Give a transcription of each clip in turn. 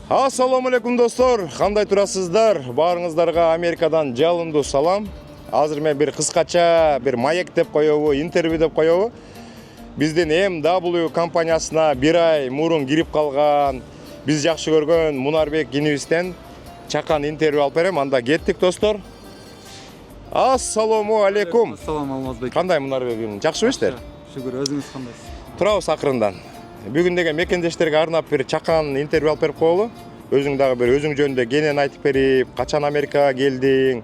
Ассаламу алейкум достор, кандай турасыздар? Баарыңыздарга Америкадан жалындуу салам. Азыр мен бир кыскача бир маек деп коебу, интервью деп коебу. Биздин MW компаниясына бир ай мурун кирип калган, биз жакшы көргөн Мунарбек инибизден чакан интервью алып берем. Анда кеттик достор. Ассаламу алейкум. Ассалам Алмазбек. Кандай Мунарбек, жакшыбы иштер? Шүгүр, өзүңүз кандайсыз? Турабыз акырындан. Бүгүн деген мекендештерге арнап бир чакан интервью алып берип коелу. Өзүң дагы бир өзүң жөнүндө кенен айтып берип, качан Америкага келдиң?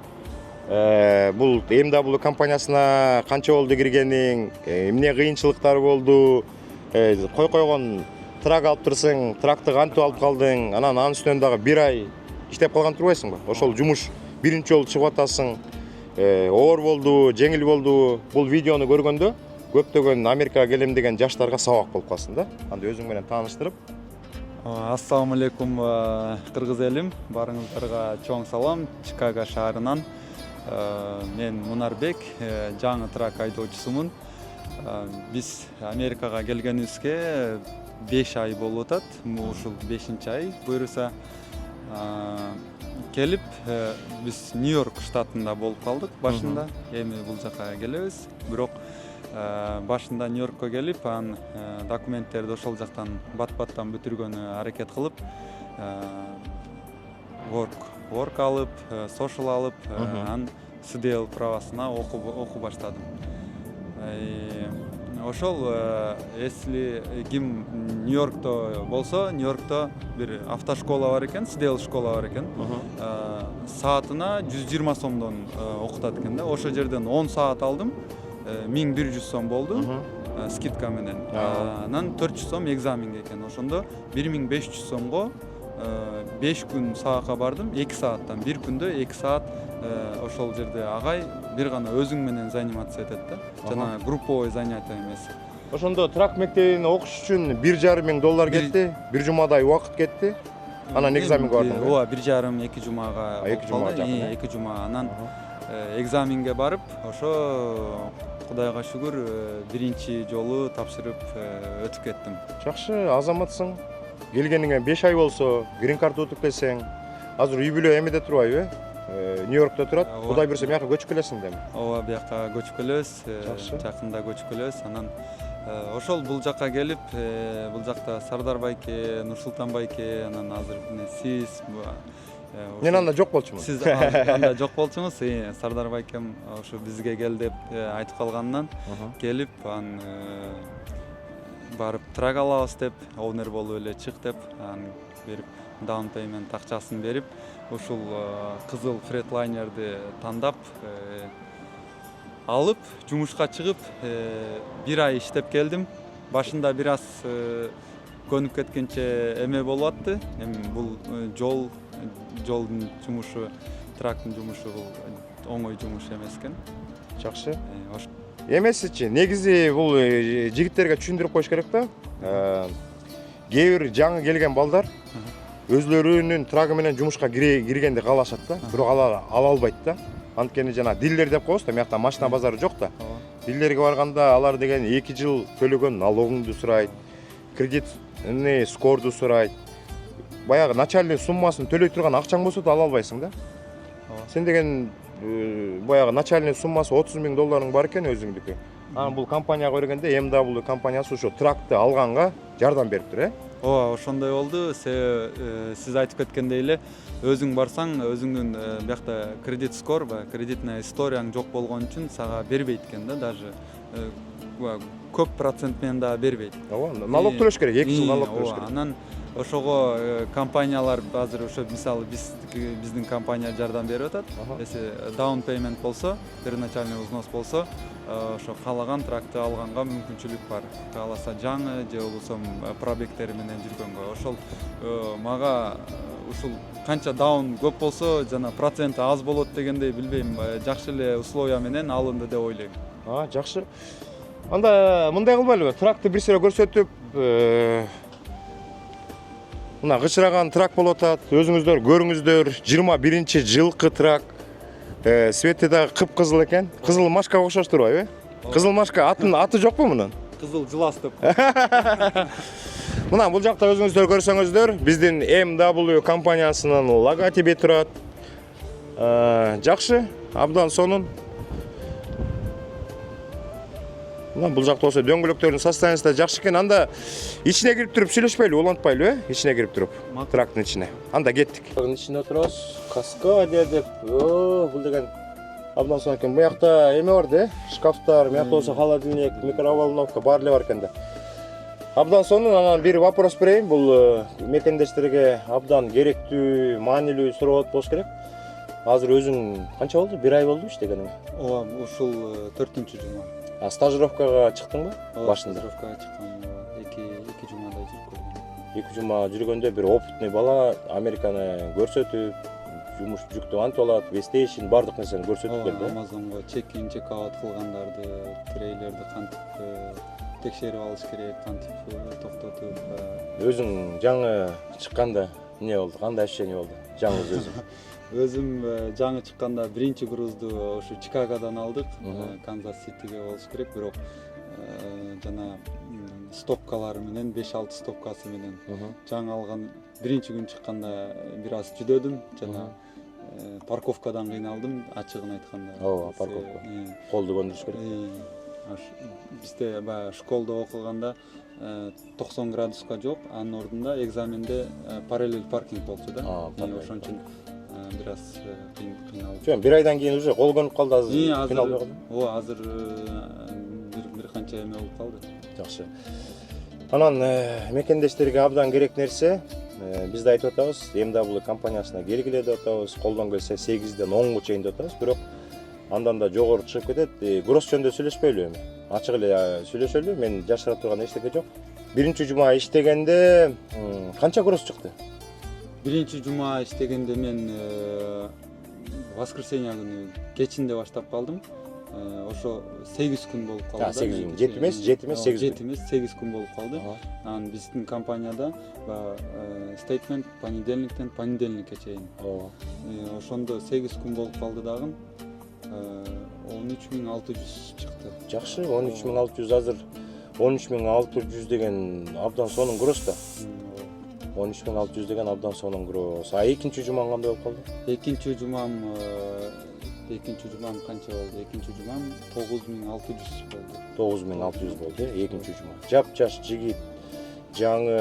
Бул MW компаниясына канча болду киргениң? Эмне кыйынчылыктар болду? Койгон трак алып турсуң, тракты кантип алып калдың? Анан анын үстүнөн дагы бир ай иштеп калган турбайсыңбы? Ошол жумуш биринчи жолу чыгып атасың. Оор болду, жеңил болду? Бул видеону көргөндө көптөгөн Америкага келем деген жаштарга сабак болуп калсын да. Анда өзүң менен тааныштырып. Ассаламу алейкум кыргыз элим. Баарыңыздарга чоң салам Чикаго шаарынан. Мен Мунарбек, жаңы трак айдоочусумун. Биз Америкага келгенибизге 5 ай болуп атат. Ушул 5-ай буюрса келип биз Нью-Йорк штатында болуп калдык башында. Эми бул жака келебиз. Бирок башында Нью-Йоркко келип, анын документтерди ошол жактан бат-баттан бүтүргөнү аракет кылып, work алып, social алып, анан CDL правасына окуу баштадым. Ошол если ким Нью-Йоркто болсо, Нью-Йоркто бир автошкола бар экен, CDL школа бар экен. Саатына 120 сомдон окутат экен да. Ошол жерден 10 саат алдым. 1100 сом болду скидка менен. Анан 400 сом экзаменге экен. Ошондо 1500 сомго 5 күн сабакка бардым. 2 сааттан бир күндө 2 саат ошол жерде агай бир гана өзүң менен заниматься этет да. Жана групповой занятие эмес. Ошондо трак мектебине окуш үчүн $1,500 кетти. Бир жумадай убакыт кетти. Анан экзаменге бардың. Ооба, 1,5-2 жумага. 2 жума жакын. 2 жума. Анан экзаменге барып, ошо Кудайга шүгүр биринчи жолу тапшырып өтүп кеттим. Жакшы, азаматсың. Келгениңе 5 ай болсо, грин карт утуп келсең, азыр үй бүлө эмеде турбайбы? Нью-Йоркто турат. Кудай берсе мияка көчүп келесиң дем. Ооба, бияка көчүп келебиз. Жакында көчүп келебиз. Анан ошол бул жакка келип, бул жакта Сардар байке, Нурсултан байке, анан азыр сиз Мен анда жок болчумун. Сиз анда жок болчуңуз. Сардар байкем ошо бизге кел деп айтып калгандан келип, анан барып трак алабыз деп, оунер болуп эле чык деп, анан берип даун пеймент акчасын берип, ушул кызыл фретлайнерди тандап алып, жумушка чыгып, бир ай иштеп келдим. Башында бир аз көнүп кеткенче эме болуп атты. Эми бул жолдун жумушу, трактын жумушу бул оңой жумуш эмес экен. Жакшы. Эмесичи, негизи бул жигиттерге түшүндүрүп коюш керек да. Кээ бир жаңы келген балдар өзлөрүнүн трагы менен жумушка киргенди каалашат да, бирок ала албайт да. Анткени жана дилер деп коебуз да, мыякта машина базары жок да. Дилерге барганда алар деген 2 жыл төлөгөн налогуңду сурайт, кредит скорду сурайт. Баягы начальный суммасын төлөй турган акчаң болсо да ала албайсың да. Сен деген баягы начальный суммасы $30,000 бар экен өзүңдүкү. Анан бул компанияга бергенде MW компаниясы ошо тракты алганга жардам бериптир, Ооба, ошондой болду. Сиз айтып кеткендей эле, өзүң барсаң, өзүңдүн биякта кредит скор, кредитная историяң жок болгон үчүн сага бербейт экен да, даже көп процент менен да бербейт. Ооба, налог төлөш керек, 2 жыл налог төлөш керек. Анан ошого компаниялар азыр ошо мисалы биздин компания жардам берип атат. Если даун пеймент болсо, первоначальный взнос болсо, ошо каалаган тракты алганга мүмкүнчүлүк бар. Кааласа жаңы же болбосо пробегтери менен жүргөнгө. Ошол мага ушул канча даун көп болсо, жана проценти аз болот дегендей билбейм, жакшы эле условия менен алынды деп ойлойм. Жакшы. Анда мындай кылбайлыбы? Тракты бир сыйра көрсөтүп, мына кычыраган трак болуп атат. Өзүңүздөр көрүңүздөр, 21 жылкы трак. Свети да кып-кызыл экен. Кызыл машкага окшош турбайбы? Кызыл машка аты жокпу мунун? Кызыл жылас деп. Мына бул жакта өзүңүздөр көрсөңүздөр биздин MW компаниясынын логотипи турат. Жакшы, абдан сонун. Мына бул жакта болсо дөңгөлөктөрдүн состояниясы да жакшы экен. Анда ичине кирип туруп сүйлөшпөйлү, улантпайлы, ичине кирип туруп. Трактын ичине. Анда кеттик. Ичине отурабыз. Каскадия деп. Бул деген абдан сонун экен. Бу жакта эме бар да, шкафтар, бу жакта болсо холодильник, микроволновка бар эле бар экен да. Абдан сонун. Анан бир вопрос берейин. Бул мекендештерге абдан керектүү, маанилүү суроо болуш керек. Азыр өзүң канча болду? 1 ай болду иштегениңе? Ооба, ушул 4-жума. Стажировкага чыктыңбы? Башында. Стажировкага чыккам. 2 жумадай жүрүп көрдүм. 2 жума жүргөндө бир опытный бала Американы көрсөтүп, жумуш жүктү антып алат, вестейшн бардык нерсени көрсөтүп келди. Amazonго чек-ин, чек-аут кылгандарды, трейлерди кантип текшерип алыш керек, кантип токтотуп. Өзүң жаңы чыкканда эмне болду? Кандай ощущение болду? Жаңы өзүң. Өзүм жаңы чыкканда биринчи грузду ошо Чикагодан алдык, Канзас-Ситиге болуш керек, бирок жана стопкалары менен 5-6 стопкасы менен жаңы алган биринчи күн чыкканда бир аз жүдөдүм, жана парковкадан кыйналдым, ачыгын айтканда. Ооба, парковка. Колду көндүрүш керек. Бизде баягы школдо окуганда 90 градуска жооп, анын ордунда экзаменде параллель паркинг болчу да. Ошон үчүн бир аз кыйналдым. Жөн, 1 айдан кийин уже кол көнүп калды, азыр кыйналбай калдым. Ооба, азыр бир канча эме болуп калды. Жакшы. Анан мекендештерге абдан керек нерсе, биз да айтып атабыз, MW компаниясына келгиле деп атабыз, колдон келсе 8ден 10га чейин деп атабыз, бирок андан да жогору чыгып кетет. Гросс жөнүндө сүйлөшпөйлү эми. Ачык эле сүйлөшөлү, мен жашыра турган эчтеке жок. Биринчи жума иштегенде канча гросс чыкты? Биринчи жума иштегенде мен воскресенье күнү кечинде баштап калдым. Ошо 8 күн болуп калды. 8 күн. 7 эмес, 8 күн. 7 эмес, 8 күн болуп калды. Анан биздин компанияда стейтмент понедельниктен понедельникке чейин. Ошондо 8 күн болуп калды дагы. 13600 чыкты. Жакшы, 13600 азыр 13600 деген абдан сонун гросс да. 13600 деген абдан сонун гросс. Экинчи жумаң кандай болуп калды? Экинчи жумам канча болду? Экинчи жумам 9600 болду. 9600 болду, экинчи жума. Жап-жаш жигит жаңы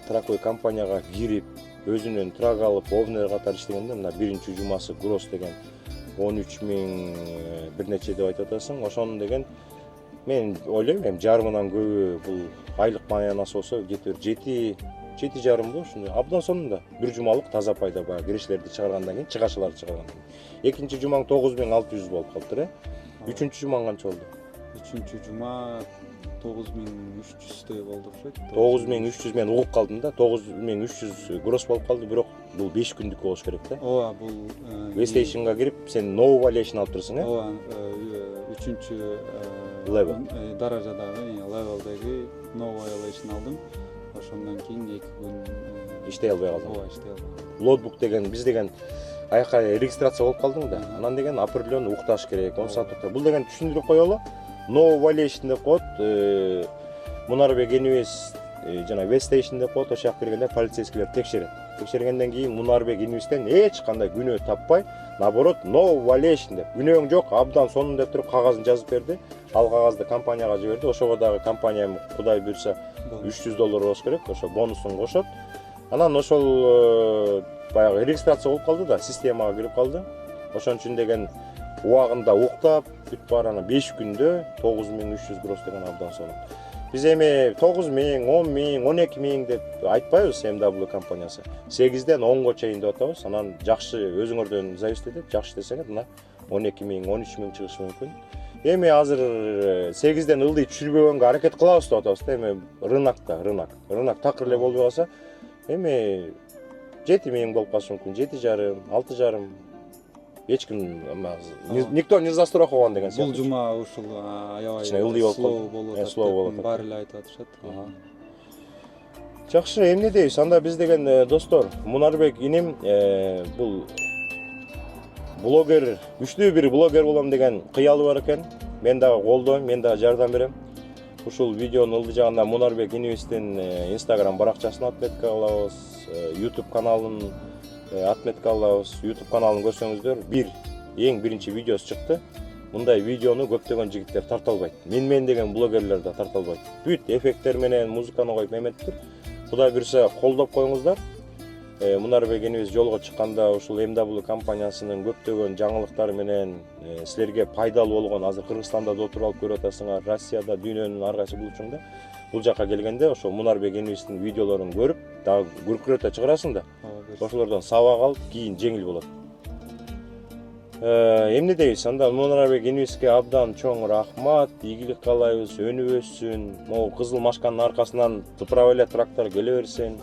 тракой компанияга кирип, өзүнөн трак алып, овнер катары иштегенде мына биринчи жумасы гросс деген 13000 бир нече деп айтып атасың. Ошону деген мен ойлойм, эми жарымынан көбү бул айлык маянасы болсо кетип 7,5 болот. Ушундай абдан сонун да. Бир жумалык таза пайда баягы кириштерди чыгаргандан кийин, чыгашыларды чыгаргандан кийин. Экинчи жумаң 9600 болуп калды, Үчүнчү жумаң канча болду? Үчүнчү жума 9300 болду окшойт. 9300 мен угуп калдым да. 9300 гросс болуп калды, бирок бул 5 күндүк болуш керек да. Ооба, бул Вестейшнга кирип, сен новый валюшн алып турсуң, Ооба, үчүнчү level даражадагы левелдеги новый валюшн алдым. Ошондон кийин 2 күн иштей албай калдым. Ооба, иштей албай. Лотбук деген биз деген аяка регистрация болуп калдың да. Анан деген определенный укташ керек, 10 саат укташ. Бул деген түшүндүрүп коелу. Новый валюшн деп коет. Мунарбек Инвест жана Вестейшн деп коет. Ошол жака киргенде полицейскийлер текшерет. Текшергенден кийин Мунарбек Инвесттен эч кандай күнөө таппай, наоборот, новый валюшн деп, күнөөң жок, абдан сонун деп туруп кагазын жазып берди. Ал кагазды компанияга жиберди. Ошого дагы компания Кудай буйрса $300 болуш керек. Ошо бонусун кошот. Анан ошол баягы регистрация болуп калды да, системага кирип калды. Ошон үчүн деген убагында уктап, бүт бар анан 5 күндө 9300 гросс деген абдан сонун. Биз эми 9000, 10000, 12000 деп айтпайбыз MW компаниясы. 8ден 10га чейин деп атабыз. Анан жакшы өзүңөрдөн зависит этет. Жакшы десеңер мына 12000, 13000 чыгышы мүмкүн. Эми азыр 8ден ылдый түшүрбөгөнгө аракет кылабыз деп атабыз да. Эми рынок такыр эле болбой калса, эми 7000 болуп калышы мүмкүн, 7,5, 6,5. Эч ким никто не застрахован деген сыяктуу. Бул жума ушул аябай слоу болуп калды. Баары эле айтып атышат. Жакшы, эмне дейбиз? Анда биз деген достор, Мунарбек иним бул блогер, күчтүү бир блогер болом деген кыялы бар экен. Мен дагы колдойм, мен дагы жардам берем. ушул видеонун ылдый жагында Мунарбек Инвесттин Instagram баракчасын отметка кылабыз, YouTube каналын отметка кылабыз. YouTube каналын көрсөңүздөр эң биринчи видеосу чыкты. Мындай видеону көптөгөн жигиттер тарта албайт. Мен деген блогерлер да тарта албайт. Бүт эффекттер менен музыканы коюп эметиптир. Кудай буйрса колдоп коюңуздар. Мунарбек Инвест жолго чыкканда ушул MW компаниясынын көптөгөн жаңылыктары менен силерге пайдалуу болгон, азыр Кыргызстанда да отуруп алып көрүп атасыңар, Россияда, дүйнөнүн ар кайсы бурчунда. Бул жака келгенде ошо Мунарбек Инвесттин видеолорун көрүп, дагы күркүрөтө чыгарасың да. Ошолордон сабак алып, кийин жеңил болот. Эмне дейбиз? Анда Мунарбек Инвестке абдан чоң рахмат, ийгилик каалайбыз, өнүп өссүн. Могу кызыл машканын аркасынан тыпырап эле трактор келе берсин.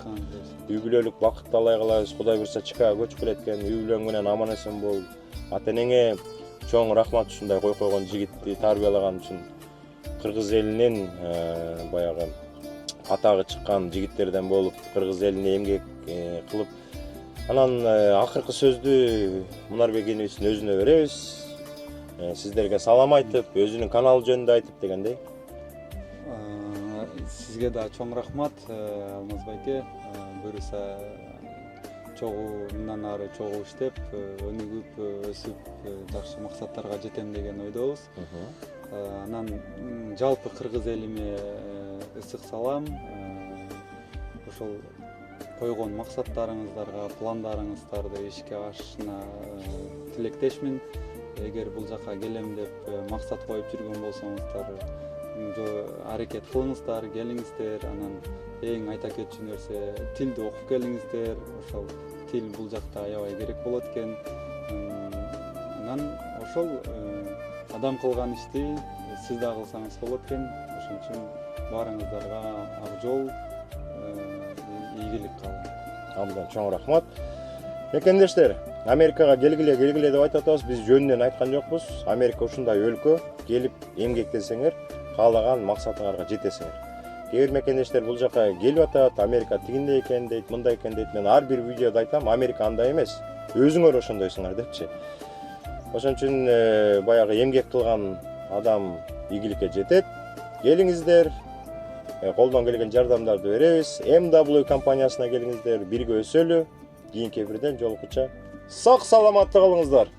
Үй бүлөлүк бакыт талай калабыз. Кудай буйрса Чикаго көчүп келеткен, үй бүлөң менен аман-эсен бол. Ата энеңе чоң рахмат ушундай койгон жигитти тарбиялаган үчүн. Кыргыз элинин баягы атагы чыккан жигиттерден болуп, кыргыз элине эмгек кылып, анан акыркы сөздү Мунарбек Инвесттин өзүнө беребиз. Сиздерге салам айтып, өзүнүн каналы жөнүндө айтып дегендей. Сизге да чоң рахмат, Алмаз байке. Буюрса чогуу мындан ары чогуу иштеп, өнүгүп, өсүп, жакшы максаттарга жетем деген ойдобуз. Анан жалпы кыргыз элиме ысык салам. Ошол койгон максаттарыңыздарга, пландарыңыздарды ишке ашышына тилектешмин. Эгер бул жака келем деп максат коюп жүргөн болсоңуздар, аракет кылыңыздар, келиңиздер. Анан эң айта кетчү нерсе, тилди окуп келиңиздер. Ошол тил бул жакта аябай керек болот экен. Анан ошол адам кылган ишти сиз да кылсаңыз болот экен. Ошон үчүн баарыңыздарга ак жол, ийгилик каалайм. Абдан чоң рахмат. Мекендештер, Америкага келгиле деп айтып атабыз. Биз жөнүнөн айткан жокпуз. Америка ушундай өлкө, келип эмгектенсеңер, каалаган максатыңарга жетесиңер. Кээ бир мекендештер бул жака келип атат, Америка тигиндей экен дейт, мындай экен дейт. Мен ар бир видеодо айтам, Америка андай эмес. Өзүңөр ошондойсуңар депчи. Ошон үчүн баягы эмгек кылган адам ийгиликке жетет. Келиңиздер, колдон келген жардамдарды беребиз. MW компаниясына келиңиздер, бирге өсөлү. Кийинки эфирден жолуккуча сак саламатта калыңыздар.